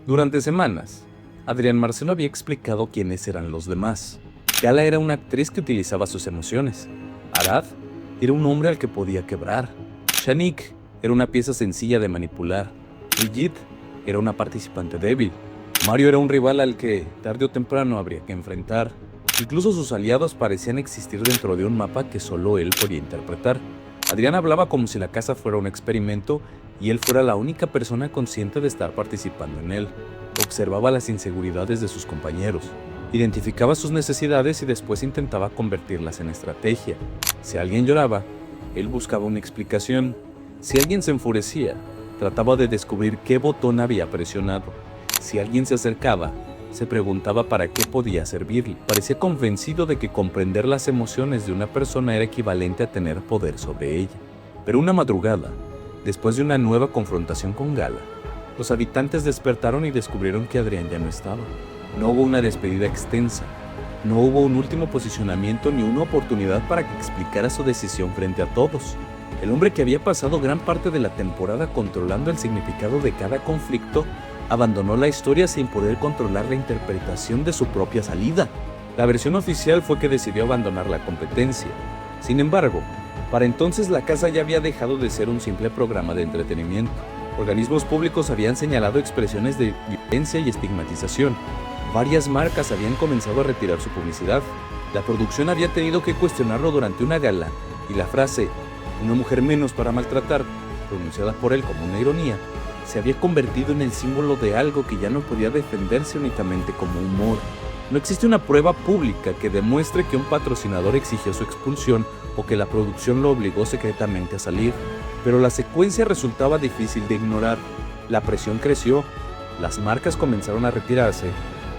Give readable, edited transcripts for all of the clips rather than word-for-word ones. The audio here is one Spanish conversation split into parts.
Durante semanas, Adrián Marcelo había explicado quiénes eran los demás. Gala era una actriz que utilizaba sus emociones. Arad era un hombre al que podía quebrar. Shanik era una pieza sencilla de manipular. Brigitte era una participante débil. Mario era un rival al que, tarde o temprano, habría que enfrentar. Incluso sus aliados parecían existir dentro de un mapa que solo él podía interpretar. Adrián hablaba como si la casa fuera un experimento y él fuera la única persona consciente de estar participando en él. Observaba las inseguridades de sus compañeros, identificaba sus necesidades y después intentaba convertirlas en estrategia. Si alguien lloraba, él buscaba una explicación. Si alguien se enfurecía, trataba de descubrir qué botón había presionado. Si alguien se acercaba, se preguntaba para qué podía servirle. Parecía convencido de que comprender las emociones de una persona era equivalente a tener poder sobre ella. Pero una madrugada, después de una nueva confrontación con Gala, los habitantes despertaron y descubrieron que Adrián ya no estaba. No hubo una despedida extensa, no hubo un último posicionamiento ni una oportunidad para que explicara su decisión frente a todos. El hombre que había pasado gran parte de la temporada controlando el significado de cada conflicto, abandonó la historia sin poder controlar la interpretación de su propia salida. La versión oficial fue que decidió abandonar la competencia. Sin embargo, para entonces la casa ya había dejado de ser un simple programa de entretenimiento. Organismos públicos habían señalado expresiones de violencia y estigmatización. Varias marcas habían comenzado a retirar su publicidad. La producción había tenido que cuestionarlo durante una gala, y la frase "una mujer menos para maltratar", pronunciada por él como una ironía, se había convertido en el símbolo de algo que ya no podía defenderse únicamente como humor. No existe una prueba pública que demuestre que un patrocinador exigió su expulsión o que la producción lo obligó secretamente a salir, pero la secuencia resultaba difícil de ignorar. La presión creció, las marcas comenzaron a retirarse,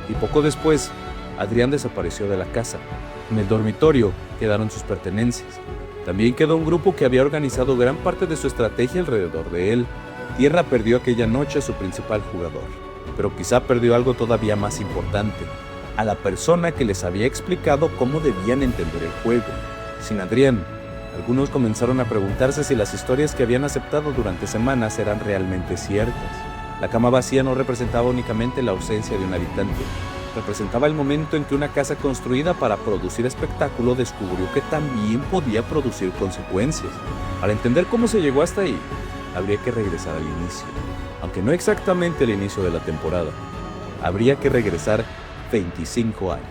y poco después, Adrián desapareció de la casa. En el dormitorio quedaron sus pertenencias. También quedó un grupo que había organizado gran parte de su estrategia alrededor de él. Tierra perdió aquella noche a su principal jugador, pero quizá perdió algo todavía más importante: a la persona que les había explicado cómo debían entender el juego. Sin Adrián, algunos comenzaron a preguntarse si las historias que habían aceptado durante semanas eran realmente ciertas. La cama vacía no representaba únicamente la ausencia de un habitante, representaba el momento en que una casa construida para producir espectáculo descubrió que también podía producir consecuencias. Para entender cómo se llegó hasta ahí, habría que regresar al inicio. Aunque no exactamente al inicio de la temporada, habría que regresar 25 años.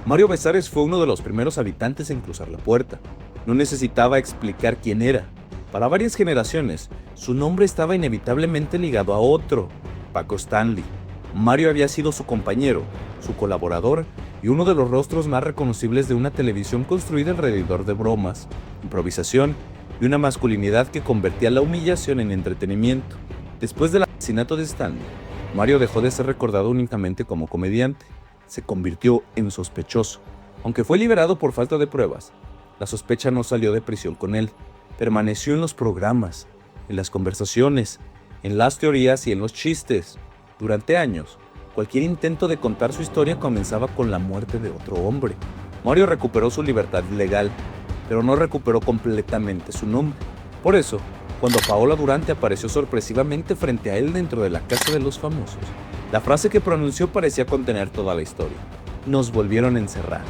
Mario Besares fue uno de los primeros habitantes en cruzar la puerta. No necesitaba explicar quién era. Para varias generaciones, su nombre estaba inevitablemente ligado a otro: Paco Stanley. Mario había sido su compañero, su colaborador y uno de los rostros más reconocibles de una televisión construida alrededor de bromas, improvisación y una masculinidad que convertía la humillación en entretenimiento. Después del asesinato de Stanley, Mario dejó de ser recordado únicamente como comediante. Se convirtió en sospechoso. Aunque fue liberado por falta de pruebas, la sospecha no salió de prisión con él. Permaneció en los programas, en las conversaciones, en las teorías y en los chistes. Durante años, cualquier intento de contar su historia comenzaba con la muerte de otro hombre. Mario recuperó su libertad legal, pero no recuperó completamente su nombre. Por eso, cuando Paola Durante apareció sorpresivamente frente a él dentro de la casa de los famosos, la frase que pronunció parecía contener toda la historia: "nos volvieron a encerrar".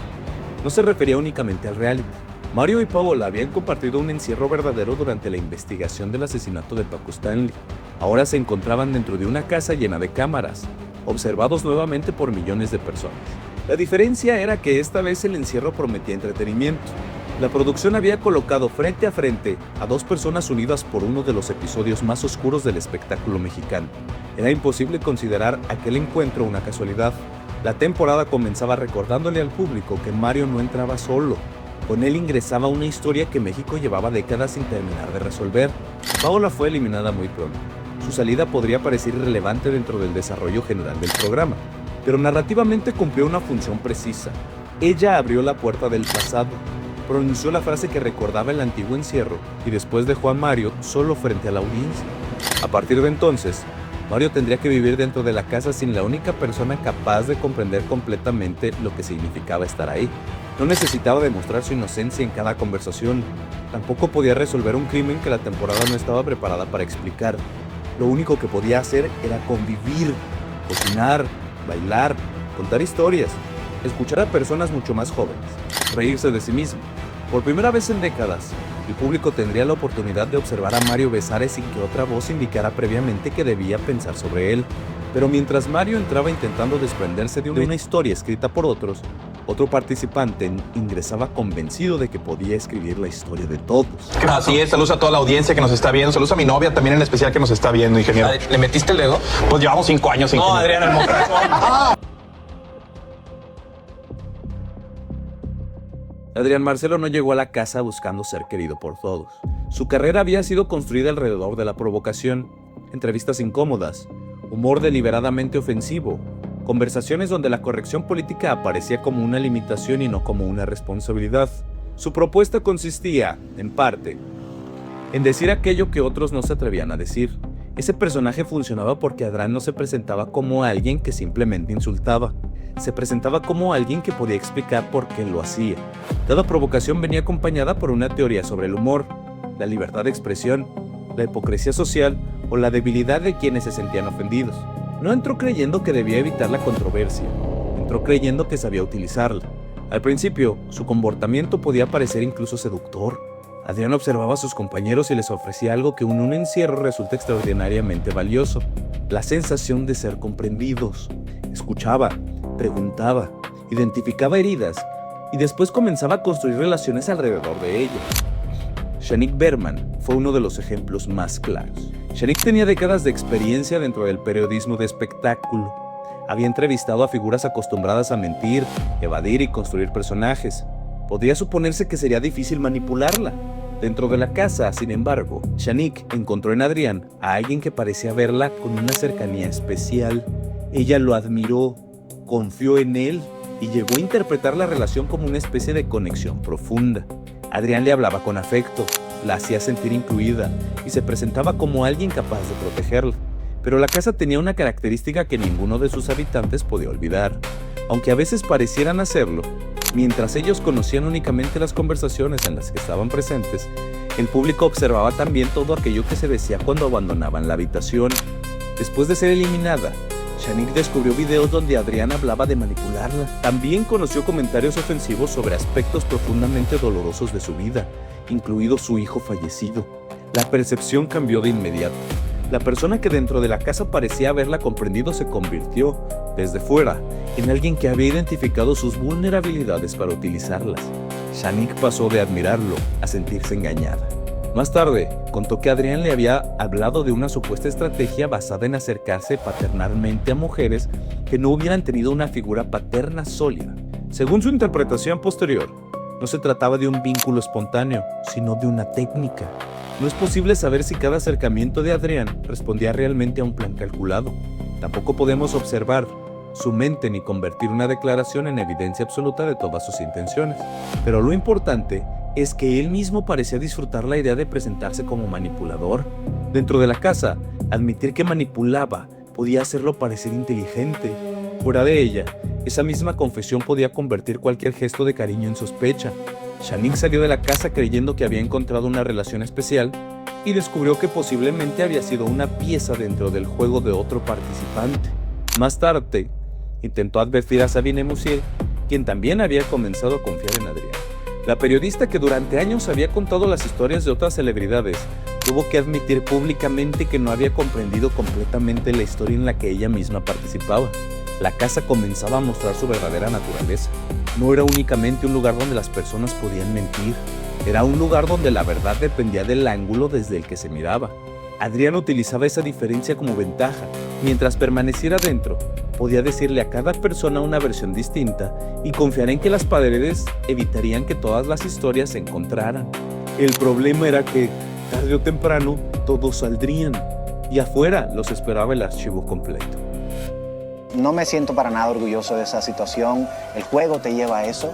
No se refería únicamente al reality. Mario y Paola habían compartido un encierro verdadero durante la investigación del asesinato de Paco Stanley. Ahora se encontraban dentro de una casa llena de cámaras, observados nuevamente por millones de personas. La diferencia era que esta vez el encierro prometía entretenimiento. La producción había colocado frente a frente a dos personas unidas por uno de los episodios más oscuros del espectáculo mexicano. Era imposible considerar aquel encuentro una casualidad. La temporada comenzaba recordándole al público que Mario no entraba solo. Con él ingresaba una historia que México llevaba décadas sin terminar de resolver. Paola fue eliminada muy pronto. Su salida podría parecer irrelevante dentro del desarrollo general del programa, pero narrativamente cumplió una función precisa. Ella abrió la puerta del pasado, pronunció la frase que recordaba el antiguo encierro y después dejó a Mario solo frente a la audiencia. A partir de entonces, Mario tendría que vivir dentro de la casa sin la única persona capaz de comprender completamente lo que significaba estar ahí. No necesitaba demostrar su inocencia en cada conversación. Tampoco podía resolver un crimen que la temporada no estaba preparada para explicar. Lo único que podía hacer era convivir, cocinar, bailar, contar historias, escuchar a personas mucho más jóvenes, reírse de sí mismo. Por primera vez en décadas, el público tendría la oportunidad de observar a Mario besar sin que otra voz indicara previamente que debía pensar sobre él. Pero mientras Mario entraba intentando desprenderse de una historia escrita por otros, otro participante ingresaba convencido de que podía escribir la historia de todos. Así es, saludos a toda la audiencia que nos está viendo, saludos a mi novia también en especial que nos está viendo, ingeniero. ¿Le metiste el dedo? Pues llevamos 5 años, ingeniero. No, Adrián, el mocoso. Adrián Marcelo no llegó a la casa buscando ser querido por todos. Su carrera había sido construida alrededor de la provocación, entrevistas incómodas, humor deliberadamente ofensivo, conversaciones donde la corrección política aparecía como una limitación y no como una responsabilidad. Su propuesta consistía, en parte, en decir aquello que otros no se atrevían a decir. Ese personaje funcionaba porque Adrián no se presentaba como alguien que simplemente insultaba. Se presentaba como alguien que podía explicar por qué lo hacía. Cada provocación venía acompañada por una teoría sobre el humor, la libertad de expresión, la hipocresía social o la debilidad de quienes se sentían ofendidos. No entró creyendo que debía evitar la controversia, entró creyendo que sabía utilizarla. Al principio, su comportamiento podía parecer incluso seductor. Adrián observaba a sus compañeros y les ofrecía algo que en un encierro resulta extraordinariamente valioso: la sensación de ser comprendidos. Escuchaba, preguntaba, identificaba heridas y después comenzaba a construir relaciones alrededor de ellas. Shanik Berman fue uno de los ejemplos más claros. Shanik tenía décadas de experiencia dentro del periodismo de espectáculo. Había entrevistado a figuras acostumbradas a mentir, evadir y construir personajes. Podría suponerse que sería difícil manipularla. Dentro de la casa, sin embargo, Shanik encontró en Adrián a alguien que parecía verla con una cercanía especial. Ella lo admiró, confió en él y llegó a interpretar la relación como una especie de conexión profunda. Adrián le hablaba con afecto, la hacía sentir incluida y se presentaba como alguien capaz de protegerla. Pero la casa tenía una característica que ninguno de sus habitantes podía olvidar. Aunque a veces parecieran hacerlo, mientras ellos conocían únicamente las conversaciones en las que estaban presentes, el público observaba también todo aquello que se decía cuando abandonaban la habitación. Después de ser eliminada, Shanik descubrió videos donde Adrián hablaba de manipularla. También conoció comentarios ofensivos sobre aspectos profundamente dolorosos de su vida, incluido su hijo fallecido. La percepción cambió de inmediato. La persona que dentro de la casa parecía haberla comprendido se convirtió, desde fuera, en alguien que había identificado sus vulnerabilidades para utilizarlas. Shanik pasó de admirarlo a sentirse engañada. Más tarde, contó que Adrián le había hablado de una supuesta estrategia basada en acercarse paternalmente a mujeres que no hubieran tenido una figura paterna sólida. Según su interpretación posterior, no se trataba de un vínculo espontáneo, sino de una técnica. No es posible saber si cada acercamiento de Adrián respondía realmente a un plan calculado. Tampoco podemos observar su mente ni convertir una declaración en evidencia absoluta de todas sus intenciones. Pero lo importante es que él mismo parecía disfrutar la idea de presentarse como manipulador. Dentro de la casa, admitir que manipulaba podía hacerlo parecer inteligente. Fuera de ella, esa misma confesión podía convertir cualquier gesto de cariño en sospecha. Shanik salió de la casa creyendo que había encontrado una relación especial y descubrió que posiblemente había sido una pieza dentro del juego de otro participante. Más tarde, intentó advertir a Sabine Musier, quien también había comenzado a confiar en Adrián. La periodista que durante años había contado las historias de otras celebridades tuvo que admitir públicamente que no había comprendido completamente la historia en la que ella misma participaba. La casa comenzaba a mostrar su verdadera naturaleza. No era únicamente un lugar donde las personas podían mentir, era un lugar donde la verdad dependía del ángulo desde el que se miraba. Adrián utilizaba esa diferencia como ventaja. Mientras permaneciera dentro, podía decirle a cada persona una versión distinta y confiar en que las paredes evitarían que todas las historias se encontraran. El problema era que, tarde o temprano, todos saldrían y afuera los esperaba el archivo completo. No me siento para nada orgulloso de esa situación. El juego te lleva a eso.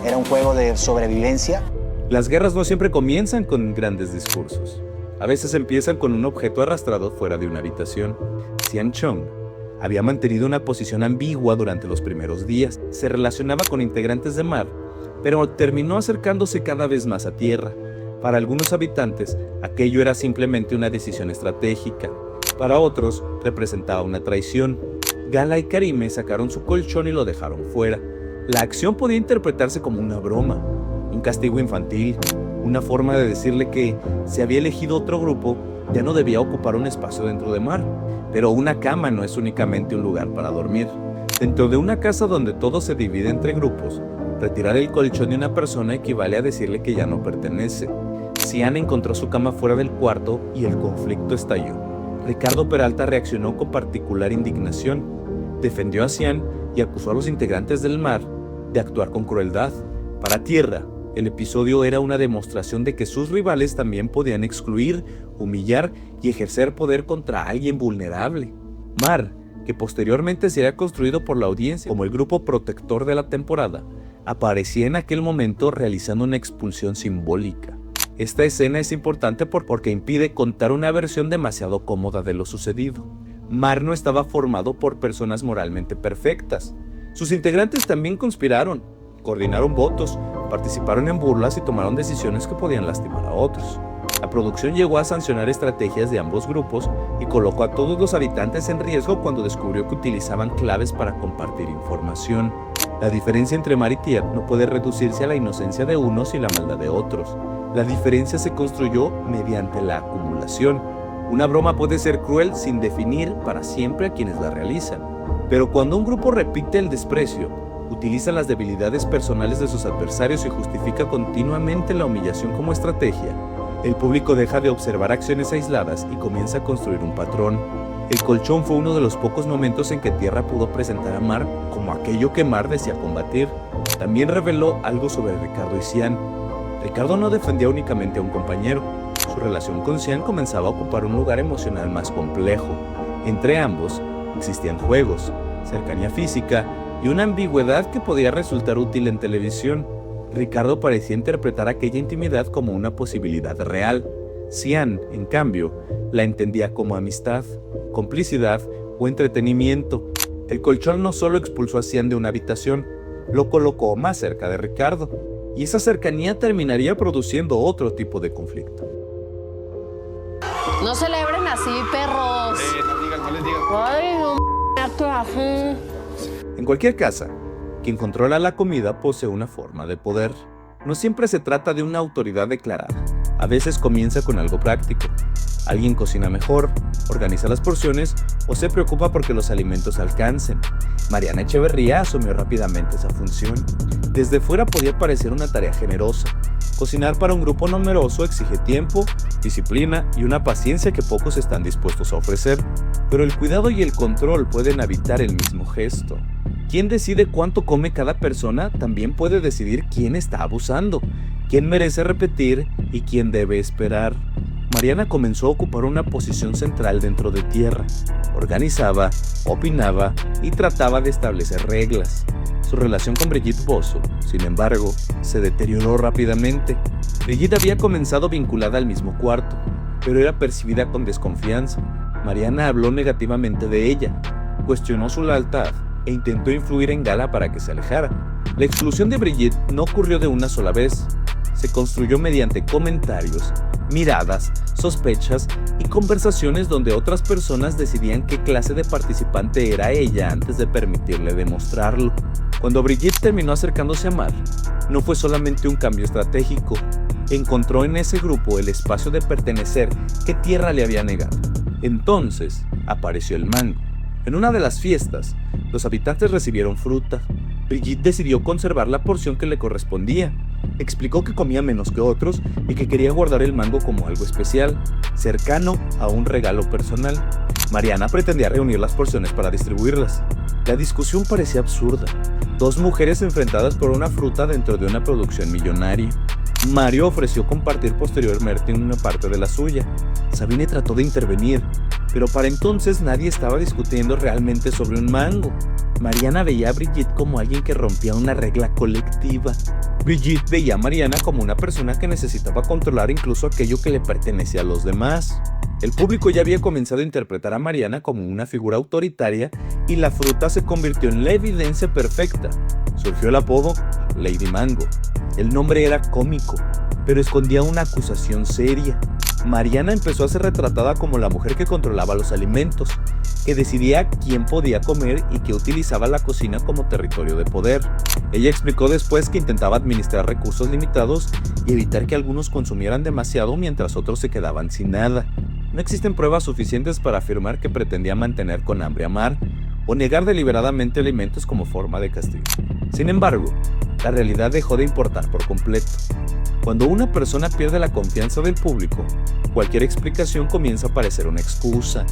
Era un juego de sobrevivencia. Las guerras no siempre comienzan con grandes discursos. A veces empiezan con un objeto arrastrado fuera de una habitación. Xian Chong había mantenido una posición ambigua durante los primeros días. Se relacionaba con integrantes de MAR, pero terminó acercándose cada vez más a tierra. Para algunos habitantes, aquello era simplemente una decisión estratégica. Para otros, representaba una traición. Gala y Karime sacaron su colchón y lo dejaron fuera. La acción podía interpretarse como una broma, un castigo infantil, una forma de decirle que, si había elegido otro grupo, ya no debía ocupar un espacio dentro de Mar. Pero una cama no es únicamente un lugar para dormir. Dentro de una casa donde todo se divide entre grupos, retirar el colchón de una persona equivale a decirle que ya no pertenece. Cian encontró su cama fuera del cuarto y el conflicto estalló. Ricardo Peralta reaccionó con particular indignación. Defendió a Cian y acusó a los integrantes del Mar de actuar con crueldad. Para Tierra, el episodio era una demostración de que sus rivales también podían excluir, humillar y ejercer poder contra alguien vulnerable. Mar, que posteriormente sería construido por la audiencia como el grupo protector de la temporada, aparecía en aquel momento realizando una expulsión simbólica. Esta escena es importante porque impide contar una versión demasiado cómoda de lo sucedido. Mar no estaba formado por personas moralmente perfectas. Sus integrantes también conspiraron, coordinaron votos, participaron en burlas y tomaron decisiones que podían lastimar a otros. La producción llegó a sancionar estrategias de ambos grupos y colocó a todos los habitantes en riesgo cuando descubrió que utilizaban claves para compartir información. La diferencia entre Mar y Tier no puede reducirse a la inocencia de unos y la maldad de otros. La diferencia se construyó mediante la acumulación. Una broma puede ser cruel sin definir para siempre a quienes la realizan. Pero cuando un grupo repite el desprecio, utiliza las debilidades personales de sus adversarios y justifica continuamente la humillación como estrategia, el público deja de observar acciones aisladas y comienza a construir un patrón. El colchón fue uno de los pocos momentos en que Tierra pudo presentar a Mar como aquello que Mar decía combatir. También reveló algo sobre Ricardo y Cian. Ricardo no defendía únicamente a un compañero. Su relación con Cian comenzaba a ocupar un lugar emocional más complejo. Entre ambos existían juegos, cercanía física y una ambigüedad que podía resultar útil en televisión. Ricardo parecía interpretar aquella intimidad como una posibilidad real. Cian, en cambio, la entendía como amistad, complicidad o entretenimiento. El colchón no solo expulsó a Cian de una habitación, lo colocó más cerca de Ricardo, y esa cercanía terminaría produciendo otro tipo de conflicto. No celebren así, perros. No les digas. Ay, no así. En cualquier casa, quien controla la comida posee una forma de poder. No siempre se trata de una autoridad declarada. A veces comienza con algo práctico. Alguien cocina mejor, organiza las porciones o se preocupa porque los alimentos alcancen. Mariana Echeverría asumió rápidamente esa función. Desde fuera podía parecer una tarea generosa. Cocinar para un grupo numeroso exige tiempo, disciplina y una paciencia que pocos están dispuestos a ofrecer. Pero el cuidado y el control pueden habitar el mismo gesto. Quien decide cuánto come cada persona también puede decidir quién está abusando, quién merece repetir y quién debe esperar. Mariana comenzó a ocupar una posición central dentro de Tierra. Organizaba, opinaba y trataba de establecer reglas. Su relación con Brigitte Bosso, sin embargo, se deterioró rápidamente. Brigitte había comenzado vinculada al mismo cuarto, pero era percibida con desconfianza. Mariana habló negativamente de ella, cuestionó su lealtad e intentó influir en Gala para que se alejara. La exclusión de Brigitte no ocurrió de una sola vez. Se construyó mediante comentarios, miradas, sospechas y conversaciones donde otras personas decidían qué clase de participante era ella antes de permitirle demostrarlo. Cuando Brigitte terminó acercándose a Mar, no fue solamente un cambio estratégico. Encontró en ese grupo el espacio de pertenecer que Tierra le había negado. Entonces apareció el mango. En una de las fiestas, los habitantes recibieron fruta. Brigitte decidió conservar la porción que le correspondía. Explicó que comía menos que otros y que quería guardar el mango como algo especial, cercano a un regalo personal. Mariana pretendía reunir las porciones para distribuirlas. La discusión parecía absurda. Dos mujeres enfrentadas por una fruta dentro de una producción millonaria. Mario ofreció compartir posteriormente una parte de la suya. Sabine trató de intervenir, pero para entonces nadie estaba discutiendo realmente sobre un mango. Mariana veía a Brigitte como alguien que rompía una regla colectiva. Brigitte veía a Mariana como una persona que necesitaba controlar incluso aquello que le pertenecía a los demás. El público ya había comenzado a interpretar a Mariana como una figura autoritaria y la fruta se convirtió en la evidencia perfecta. Surgió el apodo Lady Mango. El nombre era cómico, pero escondía una acusación seria. Mariana empezó a ser retratada como la mujer que controlaba los alimentos, que decidía quién podía comer y que utilizaba la cocina como territorio de poder. Ella explicó después que intentaba administrar recursos limitados y evitar que algunos consumieran demasiado mientras otros se quedaban sin nada. No existen pruebas suficientes para afirmar que pretendía mantener con hambre a Mar o negar deliberadamente alimentos como forma de castigo. Sin embargo, la realidad dejó de importar por completo. Cuando una persona pierde la confianza del público, cualquier explicación comienza a parecer una excusa.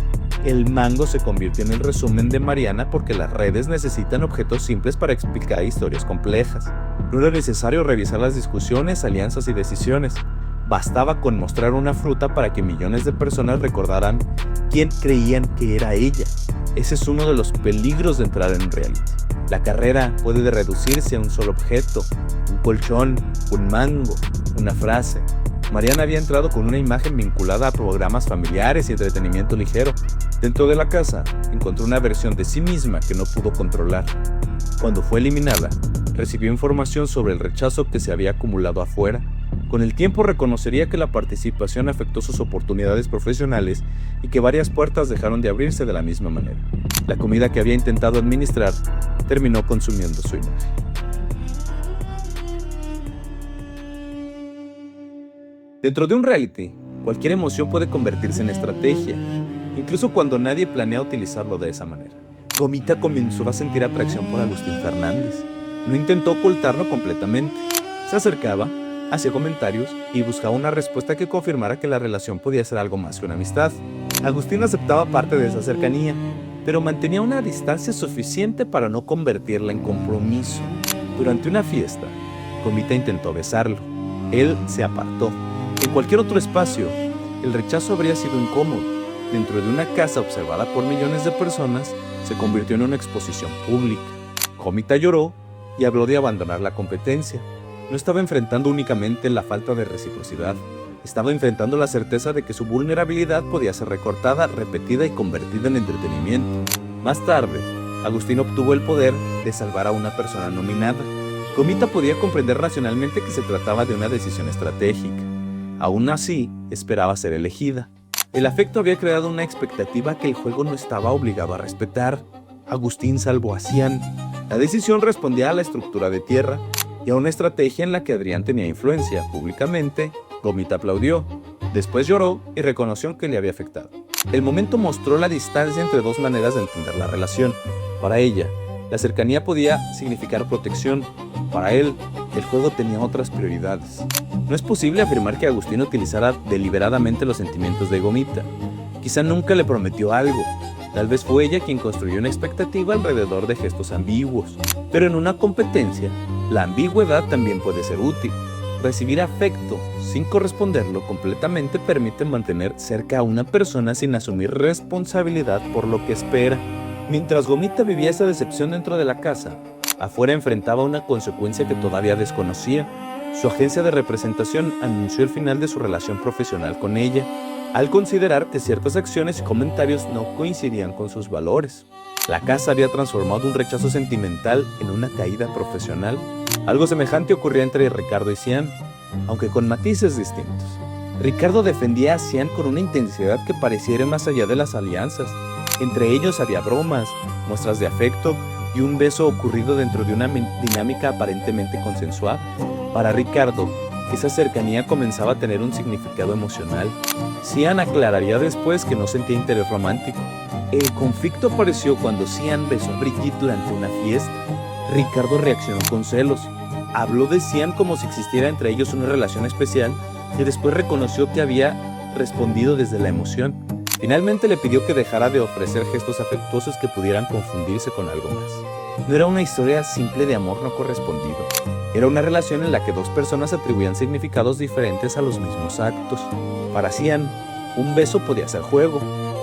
El mango se convirtió en el resumen de Mariana porque las redes necesitan objetos simples para explicar historias complejas. No era necesario revisar las discusiones, alianzas y decisiones. Bastaba con mostrar una fruta para que millones de personas recordaran quién creían que era ella. Ese es uno de los peligros de entrar en un reality. La carrera puede reducirse a un solo objeto, un colchón, un mango, una frase. Mariana había entrado con una imagen vinculada a programas familiares y entretenimiento ligero. Dentro de la casa, encontró una versión de sí misma que no pudo controlar. Cuando fue eliminada, recibió información sobre el rechazo que se había acumulado afuera. Con el tiempo reconocería que la participación afectó sus oportunidades profesionales y que varias puertas dejaron de abrirse de la misma manera. La comida que había intentado administrar terminó consumiendo su imagen. Dentro de un reality, cualquier emoción puede convertirse en estrategia, incluso cuando nadie planea utilizarlo de esa manera. Gomita comenzó a sentir atracción por Agustín Fernández. No intentó ocultarlo completamente. Se acercaba, hacía comentarios y buscaba una respuesta que confirmara que la relación podía ser algo más que una amistad. Agustín aceptaba parte de esa cercanía, pero mantenía una distancia suficiente para no convertirla en compromiso. Durante una fiesta, Gomita intentó besarlo. Él se apartó. En cualquier otro espacio, el rechazo habría sido incómodo. Dentro de una casa observada por millones de personas, se convirtió en una exposición pública. Gomita lloró y habló de abandonar la competencia. No estaba enfrentando únicamente la falta de reciprocidad, estaba enfrentando la certeza de que su vulnerabilidad podía ser recortada, repetida y convertida en entretenimiento. Más tarde, Agustín obtuvo el poder de salvar a una persona nominada. Gomita podía comprender racionalmente que se trataba de una decisión estratégica. Aún así, esperaba ser elegida. El afecto había creado una expectativa que el juego no estaba obligado a respetar. Agustín salvó a Cian. La decisión respondía a la estructura de tierra y a una estrategia en la que Adrián tenía influencia. Públicamente, Gomita aplaudió, después lloró y reconoció que le había afectado. El momento mostró la distancia entre dos maneras de entender la relación. Para ella, la cercanía podía significar protección. Para él, el juego tenía otras prioridades. No es posible afirmar que Agustín utilizara deliberadamente los sentimientos de Gomita. Quizá nunca le prometió algo. Tal vez fue ella quien construyó una expectativa alrededor de gestos ambiguos. Pero en una competencia, la ambigüedad también puede ser útil. Recibir afecto sin corresponderlo completamente permite mantener cerca a una persona sin asumir responsabilidad por lo que espera. Mientras Gomita vivía esa decepción dentro de la casa, afuera enfrentaba una consecuencia que todavía desconocía. Su agencia de representación anunció el final de su relación profesional con ella, al considerar que ciertas acciones y comentarios no coincidían con sus valores. La casa había transformado un rechazo sentimental en una caída profesional. Algo semejante ocurría entre Ricardo y Cian, aunque con matices distintos. Ricardo defendía a Cian con una intensidad que pareciera más allá de las alianzas. Entre ellos había bromas, muestras de afecto y un beso ocurrido dentro de una dinámica aparentemente consensuada. Para Ricardo, esa cercanía comenzaba a tener un significado emocional. Cian aclararía después que no sentía interés romántico. El conflicto apareció cuando Cian besó a Brigitte durante una fiesta. Ricardo reaccionó con celos. Habló de Cian como si existiera entre ellos una relación especial y después reconoció que había respondido desde la emoción. Finalmente le pidió que dejara de ofrecer gestos afectuosos que pudieran confundirse con algo más. No era una historia simple de amor no correspondido. Era una relación en la que dos personas atribuían significados diferentes a los mismos actos. Para Cian, un beso podía ser juego.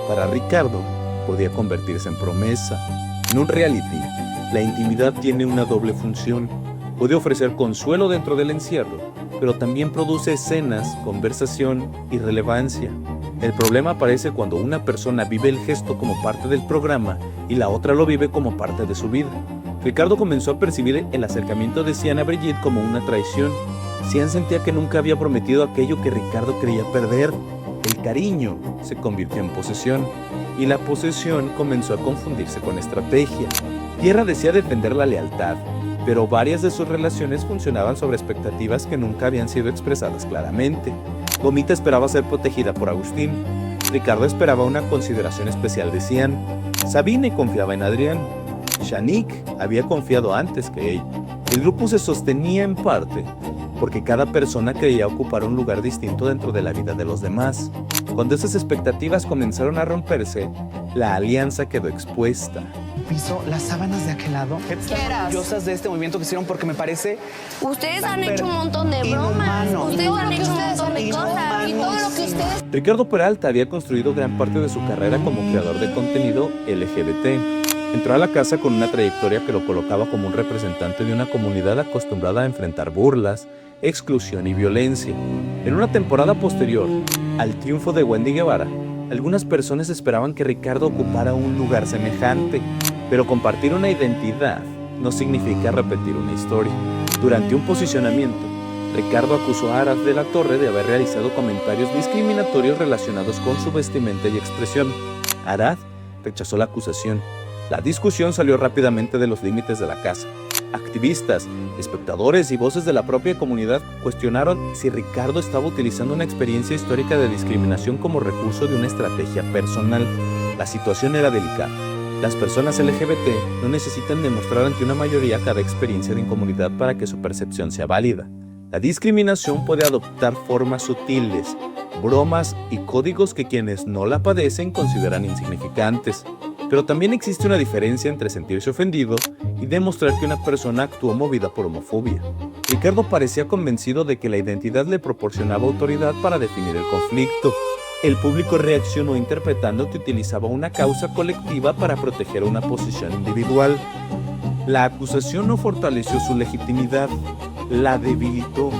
Para Ricardo, podía convertirse en promesa. En un reality, la intimidad tiene una doble función. Puede ofrecer consuelo dentro del encierro, pero también produce escenas, conversación y relevancia. El problema aparece cuando una persona vive el gesto como parte del programa y la otra lo vive como parte de su vida. Ricardo comenzó a percibir el acercamiento de Cian a Brigitte como una traición. Cian sentía que nunca había prometido aquello que Ricardo creía perder. El cariño se convirtió en posesión, y la posesión comenzó a confundirse con estrategia. Tierra decía defender la lealtad, pero varias de sus relaciones funcionaban sobre expectativas que nunca habían sido expresadas claramente. Gomita esperaba ser protegida por Agustín. Ricardo esperaba una consideración especial de Cian. Sabine confiaba en Adrián. Shanique había confiado antes que él. El grupo se sostenía en parte porque cada persona creía ocupar un lugar distinto dentro de la vida de los demás. Cuando esas expectativas comenzaron a romperse, la alianza quedó expuesta. Piso, las sábanas de aquel lado. Quieras. Orgullosas de este movimiento que hicieron porque me parece Ustedes han hecho un montón de bromas. inhumano. Ustedes han hecho un montón de cosas. Y todo lo que ustedes... Ricardo Peralta había construido gran parte de su carrera como creador de contenido LGBT. Entró a la casa con una trayectoria que lo colocaba como un representante de una comunidad acostumbrada a enfrentar burlas, exclusión y violencia. En una temporada posterior al triunfo de Wendy Guevara, algunas personas esperaban que Ricardo ocupara un lugar semejante, pero compartir una identidad no significa repetir una historia. Durante un posicionamiento, Ricardo acusó a Arad de la Torre de haber realizado comentarios discriminatorios relacionados con su vestimenta y expresión. Arad rechazó la acusación. La discusión salió rápidamente de los límites de la casa. Activistas, espectadores y voces de la propia comunidad cuestionaron si Ricardo estaba utilizando una experiencia histórica de discriminación como recurso de una estrategia personal. La situación era delicada. Las personas LGBT no necesitan demostrar ante una mayoría cada experiencia de incomodidad para que su percepción sea válida. La discriminación puede adoptar formas sutiles, bromas y códigos que quienes no la padecen consideran insignificantes. Pero también existe una diferencia entre sentirse ofendido y demostrar que una persona actuó movida por homofobia. Ricardo parecía convencido de que la identidad le proporcionaba autoridad para definir el conflicto. El público reaccionó interpretando que utilizaba una causa colectiva para proteger una posición individual. La acusación no fortaleció su legitimidad, la debilitó.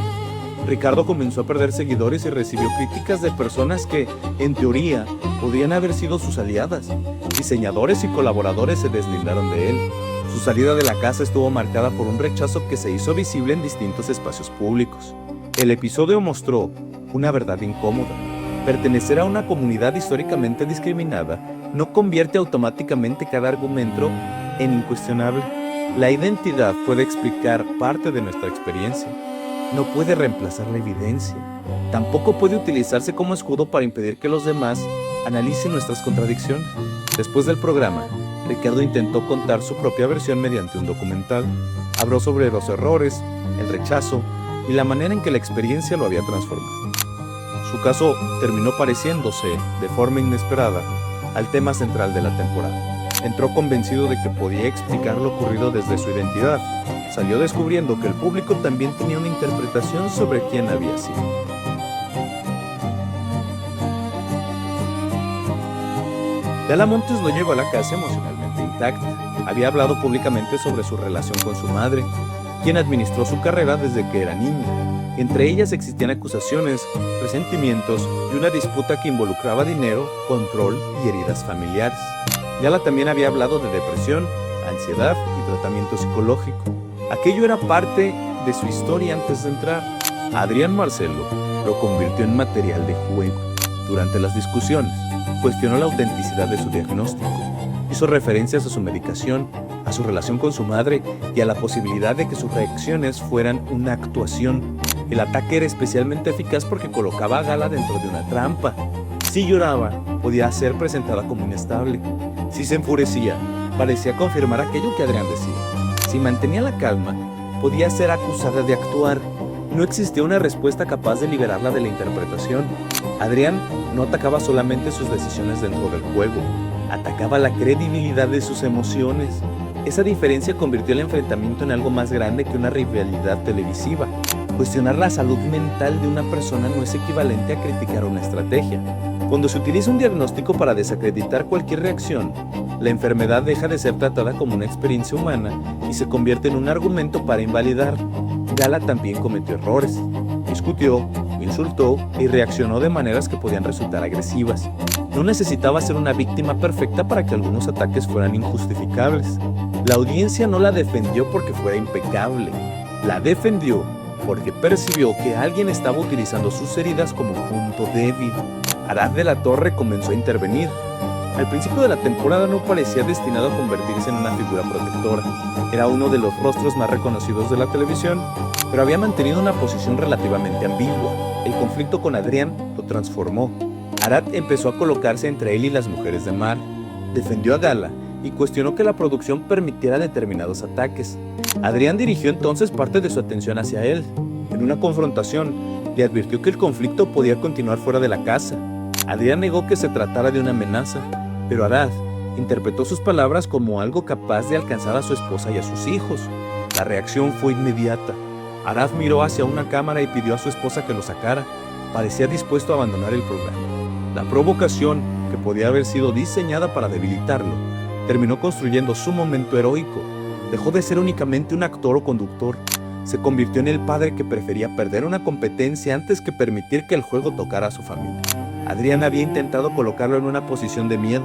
Ricardo comenzó a perder seguidores y recibió críticas de personas que, en teoría, podían haber sido sus aliadas. Diseñadores y colaboradores se deslindaron de él. Su salida de la casa estuvo marcada por un rechazo que se hizo visible en distintos espacios públicos. El episodio mostró una verdad incómoda. Pertenecer a una comunidad históricamente discriminada no convierte automáticamente cada argumento en incuestionable. La identidad puede explicar parte de nuestra experiencia. No puede reemplazar la evidencia. Tampoco puede utilizarse como escudo para impedir que los demás analicen nuestras contradicciones. Después del programa, Ricardo intentó contar su propia versión mediante un documental. Habló sobre los errores, el rechazo y la manera en que la experiencia lo había transformado. Su caso terminó pareciéndose, de forma inesperada, al tema central de la temporada. Entró convencido de que podía explicar lo ocurrido desde su identidad. Salió descubriendo que el público también tenía una interpretación sobre quién había sido. Gala Montes no llegó a la casa emocionalmente intacta. Había hablado públicamente sobre su relación con su madre, quien administró su carrera desde que era niña. Entre ellas existían acusaciones, resentimientos y una disputa que involucraba dinero, control y heridas familiares. Gala también había hablado de depresión, ansiedad y tratamiento psicológico. Aquello era parte de su historia antes de entrar. Adrián Marcelo lo convirtió en material de juego. Durante las discusiones, cuestionó la autenticidad de su diagnóstico. Hizo referencias a su medicación, a su relación con su madre y a la posibilidad de que sus reacciones fueran una actuación. El ataque era especialmente eficaz porque colocaba a Gala dentro de una trampa. Si lloraba, podía ser presentada como inestable. Si se enfurecía, parecía confirmar aquello que Adrián decía. Si mantenía la calma, podía ser acusada de actuar. No existía una respuesta capaz de liberarla de la interpretación. Adrián no atacaba solamente sus decisiones dentro del juego, atacaba la credibilidad de sus emociones. Esa diferencia convirtió el enfrentamiento en algo más grande que una rivalidad televisiva. Cuestionar la salud mental de una persona no es equivalente a criticar una estrategia. Cuando se utiliza un diagnóstico para desacreditar cualquier reacción, la enfermedad deja de ser tratada como una experiencia humana y se convierte en un argumento para invalidar. Gala también cometió errores. Discutió, insultó y reaccionó de maneras que podían resultar agresivas. No necesitaba ser una víctima perfecta para que algunos ataques fueran injustificables. La audiencia no la defendió porque fuera impecable, la defendió porque percibió que alguien estaba utilizando sus heridas como punto débil. Arad de la Torre comenzó a intervenir. Al principio de la temporada no parecía destinado a convertirse en una figura protectora. Era uno de los rostros más reconocidos de la televisión, pero había mantenido una posición relativamente ambigua. El conflicto con Adrián lo transformó. Arad empezó a colocarse entre él y las mujeres de Mar. Defendió a Gala y cuestionó que la producción permitiera determinados ataques. Adrián dirigió entonces parte de su atención hacia él. En una confrontación, le advirtió que el conflicto podía continuar fuera de la casa. Adrián negó que se tratara de una amenaza, pero Arad interpretó sus palabras como algo capaz de alcanzar a su esposa y a sus hijos. La reacción fue inmediata. Arad miró hacia una cámara y pidió a su esposa que lo sacara. Parecía dispuesto a abandonar el programa. La provocación, que podía haber sido diseñada para debilitarlo, terminó construyendo su momento heroico. Dejó de ser únicamente un actor o conductor. Se convirtió en el padre que prefería perder una competencia antes que permitir que el juego tocara a su familia. Adrián había intentado colocarlo en una posición de miedo.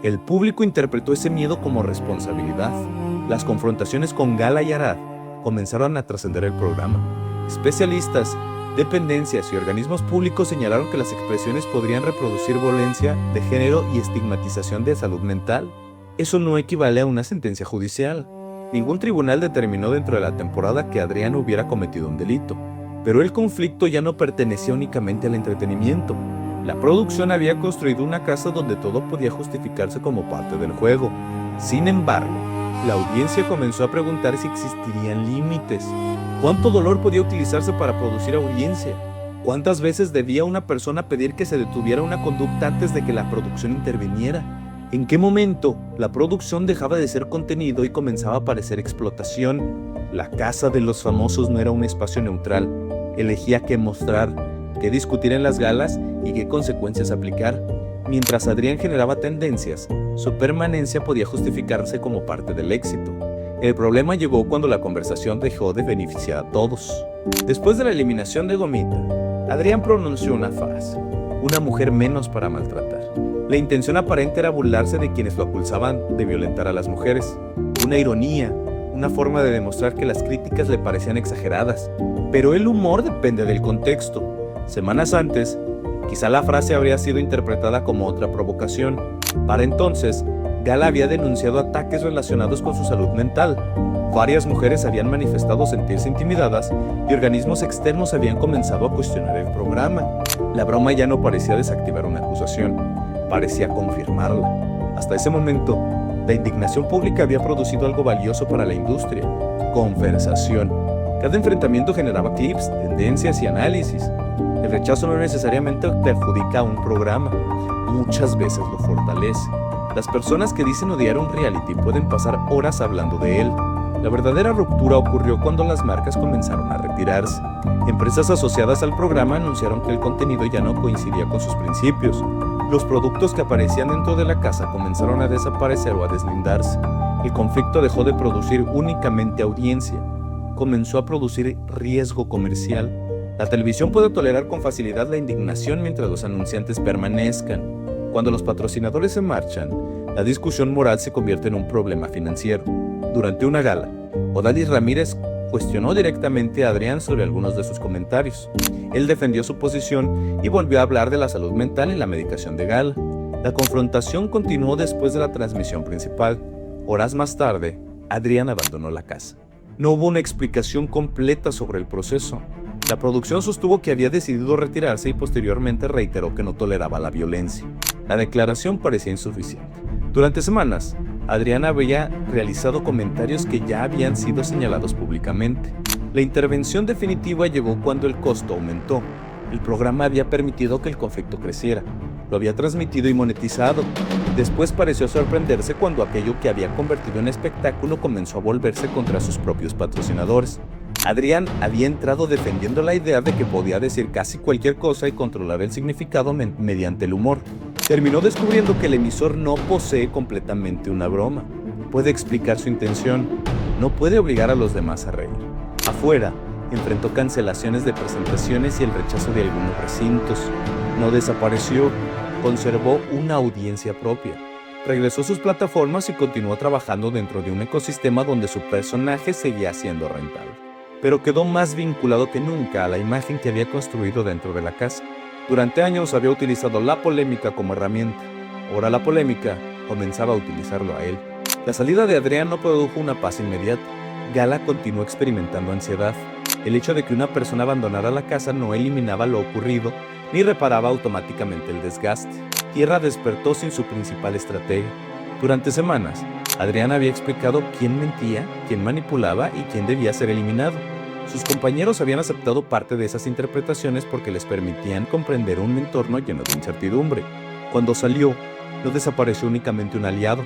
El público interpretó ese miedo como responsabilidad. Las confrontaciones con Gala y Arad comenzaron a trascender el programa. Especialistas, dependencias y organismos públicos señalaron que las expresiones podrían reproducir violencia de género y estigmatización de salud mental. Eso no equivale a una sentencia judicial. Ningún tribunal determinó dentro de la temporada que Adrián hubiera cometido un delito. Pero el conflicto ya no pertenecía únicamente al entretenimiento. La producción había construido una casa donde todo podía justificarse como parte del juego. Sin embargo, la audiencia comenzó a preguntar si existirían límites. ¿Cuánto dolor podía utilizarse para producir audiencia? ¿Cuántas veces debía una persona pedir que se detuviera una conducta antes de que la producción interviniera? ¿En qué momento la producción dejaba de ser contenido y comenzaba a parecer explotación? La casa de los famosos no era un espacio neutral. Elegía qué mostrar, qué discutir en las galas y qué consecuencias aplicar. Mientras Adrián generaba tendencias, su permanencia podía justificarse como parte del éxito. El problema llegó cuando la conversación dejó de beneficiar a todos. Después de la eliminación de Gomita, Adrián pronunció una frase: una mujer menos para maltratar. La intención aparente era burlarse de quienes lo acusaban de violentar a las mujeres. Una ironía, una forma de demostrar que las críticas le parecían exageradas. Pero el humor depende del contexto. Semanas antes, quizá la frase habría sido interpretada como otra provocación. Para entonces, Gala había denunciado ataques relacionados con su salud mental. Varias mujeres habían manifestado sentirse intimidadas y organismos externos habían comenzado a cuestionar el programa. La broma ya no parecía desactivar una acusación, parecía confirmarla. Hasta ese momento, la indignación pública había producido algo valioso para la industria: conversación. Cada enfrentamiento generaba clips, tendencias y análisis. El rechazo no necesariamente perjudica a un programa, muchas veces lo fortalece. Las personas que dicen odiar un reality pueden pasar horas hablando de él. La verdadera ruptura ocurrió cuando las marcas comenzaron a retirarse. Empresas asociadas al programa anunciaron que el contenido ya no coincidía con sus principios. Los productos que aparecían dentro de la casa comenzaron a desaparecer o a deslindarse. El conflicto dejó de producir únicamente audiencia. Comenzó a producir riesgo comercial. La televisión puede tolerar con facilidad la indignación mientras los anunciantes permanezcan. Cuando los patrocinadores se marchan, la discusión moral se convierte en un problema financiero. Durante una gala, Odalis Ramírez cuestionó directamente a Adrián sobre algunos de sus comentarios. Él defendió su posición y volvió a hablar de la salud mental y la medicación de Gala. La confrontación continuó después de la transmisión principal. Horas más tarde, Adrián abandonó la casa. No hubo una explicación completa sobre el proceso. La producción sostuvo que había decidido retirarse y posteriormente reiteró que no toleraba la violencia. La declaración parecía insuficiente. Durante semanas, Adrián había realizado comentarios que ya habían sido señalados públicamente. La intervención definitiva llegó cuando el costo aumentó. El programa había permitido que el conflicto creciera. Lo había transmitido y monetizado. Después pareció sorprenderse cuando aquello que había convertido en espectáculo comenzó a volverse contra sus propios patrocinadores. Adrián había entrado defendiendo la idea de que podía decir casi cualquier cosa y controlar el significado mediante el humor. Terminó descubriendo que el emisor no posee completamente una broma. Puede explicar su intención, no puede obligar a los demás a reír. Afuera, enfrentó cancelaciones de presentaciones y el rechazo de algunos recintos. No desapareció, conservó una audiencia propia. regresó a sus plataformas y continuó trabajando dentro de un ecosistema donde su personaje seguía siendo rentable, pero quedó más vinculado que nunca a la imagen que había construido dentro de la casa. Durante años había utilizado la polémica como herramienta. Ahora la polémica comenzaba a utilizarlo a él. La salida de Adrián no produjo una paz inmediata. Gala continuó experimentando ansiedad. El hecho de que una persona abandonara la casa no eliminaba lo ocurrido ni reparaba automáticamente el desgaste. Tierra despertó sin su principal estratega. Durante semanas, Adrián había explicado quién mentía, quién manipulaba y quién debía ser eliminado. Sus compañeros habían aceptado parte de esas interpretaciones porque les permitían comprender un entorno lleno de incertidumbre. Cuando salió, no desapareció únicamente un aliado,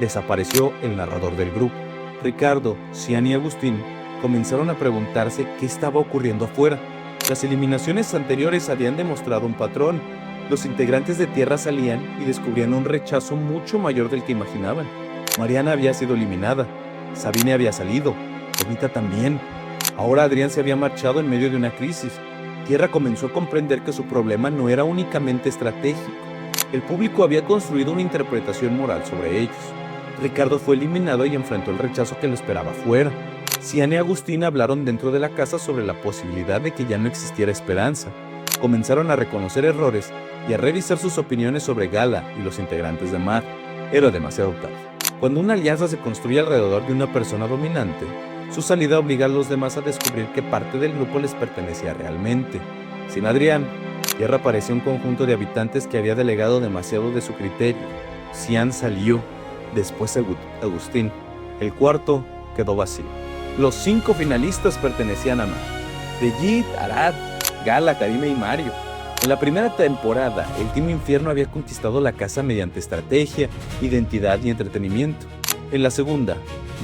desapareció el narrador del grupo. Ricardo, Cian y Agustín comenzaron a preguntarse qué estaba ocurriendo afuera. Las eliminaciones anteriores habían demostrado un patrón. Los integrantes de Tierra salían y descubrían un rechazo mucho mayor del que imaginaban. Mariana había sido eliminada, Sabine había salido, Bonita también. Ahora Adrián se había marchado en medio de una crisis. Tierra comenzó a comprender que su problema no era únicamente estratégico. El público había construido una interpretación moral sobre ellos. Ricardo fue eliminado y enfrentó el rechazo que lo esperaba fuera. Cian y Agustín hablaron dentro de la casa sobre la posibilidad de que ya no existiera esperanza. Comenzaron a reconocer errores y a revisar sus opiniones sobre Gala y los integrantes de MAD. Era demasiado tarde. Cuando una alianza se construye alrededor de una persona dominante, su salida obliga a los demás a descubrir qué parte del grupo les pertenecía realmente. Sin Adrián, Tierra parecía un conjunto de habitantes que había delegado demasiado de su criterio. Cian salió, después Agustín. El cuarto quedó vacío. Los 5 finalistas pertenecían a MAD: Brigitte, Arad, Gala, Karime y Mario. En la primera temporada, el Team Infierno había conquistado la casa mediante estrategia, identidad y entretenimiento. En la segunda,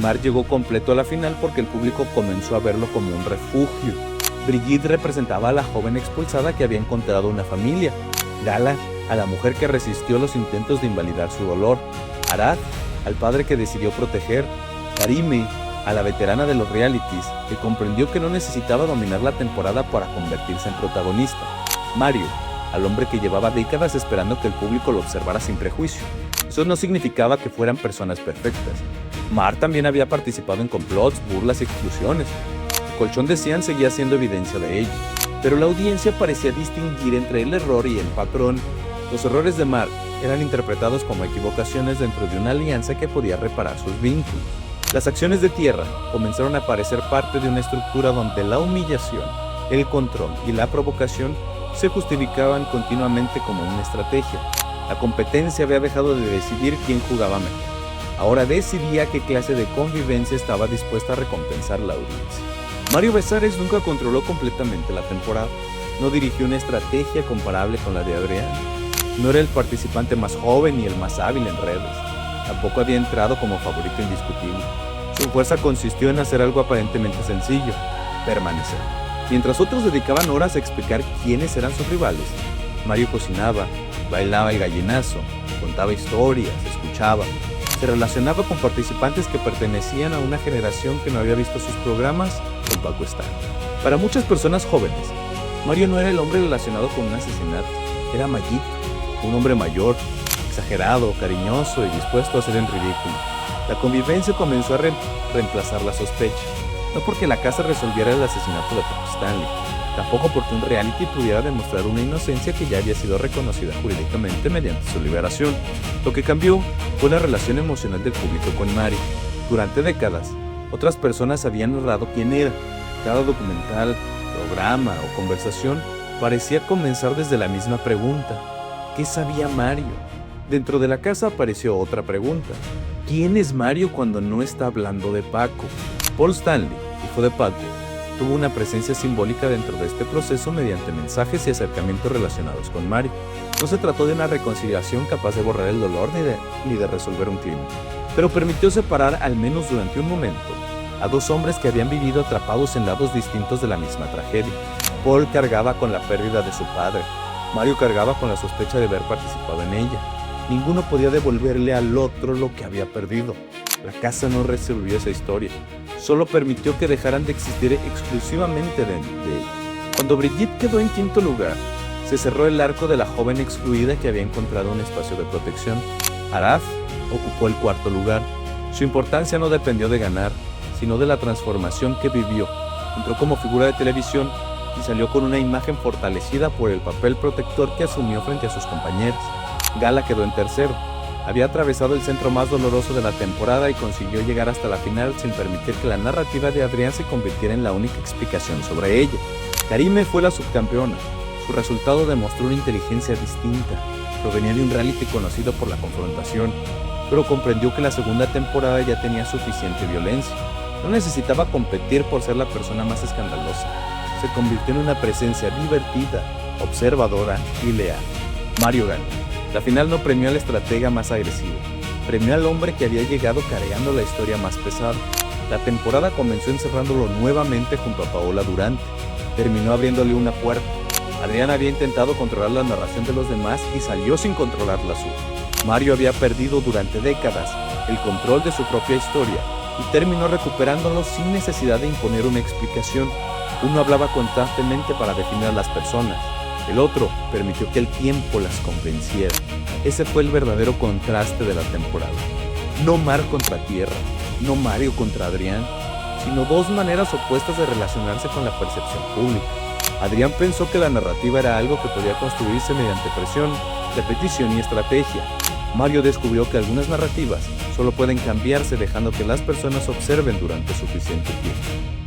Mar llegó completo a la final porque el público comenzó a verlo como un refugio. Brigitte representaba a la joven expulsada que había encontrado una familia. Gala, a la mujer que resistió los intentos de invalidar su dolor. Arad, al padre que decidió proteger. Karime, a la veterana de los realities, que comprendió que no necesitaba dominar la temporada para convertirse en protagonista. Mario, al hombre que llevaba décadas esperando que el público lo observara sin prejuicio. Eso no significaba que fueran personas perfectas. Mar también había participado en complots, burlas y exclusiones. El colchón de Cian seguía siendo evidencia de ello, pero la audiencia parecía distinguir entre el error y el patrón. Los errores de Mar eran interpretados como equivocaciones dentro de una alianza que podía reparar sus vínculos. Las acciones de Tierra comenzaron a parecer parte de una estructura donde la humillación, el control y la provocación se justificaban continuamente como una estrategia. La competencia había dejado de decidir quién jugaba mejor. Ahora decidía qué clase de convivencia estaba dispuesta a recompensar la audiencia. Mario Besares nunca controló completamente la temporada. No dirigió una estrategia comparable con la de Adrián. No era el participante más joven ni el más hábil en redes. Tampoco había entrado como favorito indiscutible. Su fuerza consistió en hacer algo aparentemente sencillo: permanecer. Mientras otros dedicaban horas a explicar quiénes eran sus rivales, Mario cocinaba, bailaba el gallinazo, contaba historias, escuchaba. Se relacionaba con participantes que pertenecían a una generación que no había visto sus programas con Paco Stanley. Para muchas personas jóvenes, Mario no era el hombre relacionado con un asesinato, era Mayito, un hombre mayor, exagerado, cariñoso y dispuesto a hacer el ridículo. La convivencia comenzó a reemplazar la sospecha, no porque la casa resolviera el asesinato de Paco Stanley, tampoco porque un reality pudiera demostrar una inocencia que ya había sido reconocida jurídicamente mediante su liberación. Lo que cambió fue la relación emocional del público con Mario. Durante décadas, otras personas habían narrado quién era. Cada documental, programa o conversación parecía comenzar desde la misma pregunta: ¿qué sabía Mario? Dentro de la casa apareció otra pregunta: ¿quién es Mario cuando no está hablando de Paco? Paul Stanley, hijo de Paco, tuvo una presencia simbólica dentro de este proceso mediante mensajes y acercamientos relacionados con Mario. No se trató de una reconciliación capaz de borrar el dolor ni de resolver un crimen, pero permitió separar, al menos durante un momento, a 2 hombres que habían vivido atrapados en lados distintos de la misma tragedia. Paul cargaba con la pérdida de su padre, Mario cargaba con la sospecha de haber participado en ella. Ninguno podía devolverle al otro lo que había perdido. La casa no resolvió esa historia, solo permitió que dejaran de existir exclusivamente de ella. Cuando Brigitte quedó en 5º lugar, se cerró el arco de la joven excluida que había encontrado un espacio de protección. Arad ocupó el cuarto lugar. Su importancia no dependió de ganar, sino de la transformación que vivió. Entró como figura de televisión y salió con una imagen fortalecida por el papel protector que asumió frente a sus compañeros. Gala quedó en tercero. Había atravesado el centro más doloroso de la temporada y consiguió llegar hasta la final sin permitir que la narrativa de Adrián se convirtiera en la única explicación sobre ella. Karime fue la subcampeona. Su resultado demostró una inteligencia distinta. Provenía de un reality conocido por la confrontación, pero comprendió que la segunda temporada ya tenía suficiente violencia. No necesitaba competir por ser la persona más escandalosa. Se convirtió en una presencia divertida, observadora y leal. Mario ganó. La final no premió al estratega más agresivo, premió al hombre que había llegado cargando la historia más pesada. La temporada comenzó encerrándolo nuevamente junto a Paola Durante. Terminó abriéndole una puerta. Adrián había intentado controlar la narración de los demás y salió sin controlar la suya. Mario había perdido durante décadas el control de su propia historia y terminó recuperándolo sin necesidad de imponer una explicación. Uno hablaba constantemente para definir a las personas. El otro permitió que el tiempo las convenciera. Ese fue el verdadero contraste de la temporada. No mar contra tierra, no Mario contra Adrián, sino dos maneras opuestas de relacionarse con la percepción pública. Adrián pensó que la narrativa era algo que podía construirse mediante presión, repetición y estrategia. Mario descubrió que algunas narrativas solo pueden cambiarse dejando que las personas observen durante suficiente tiempo.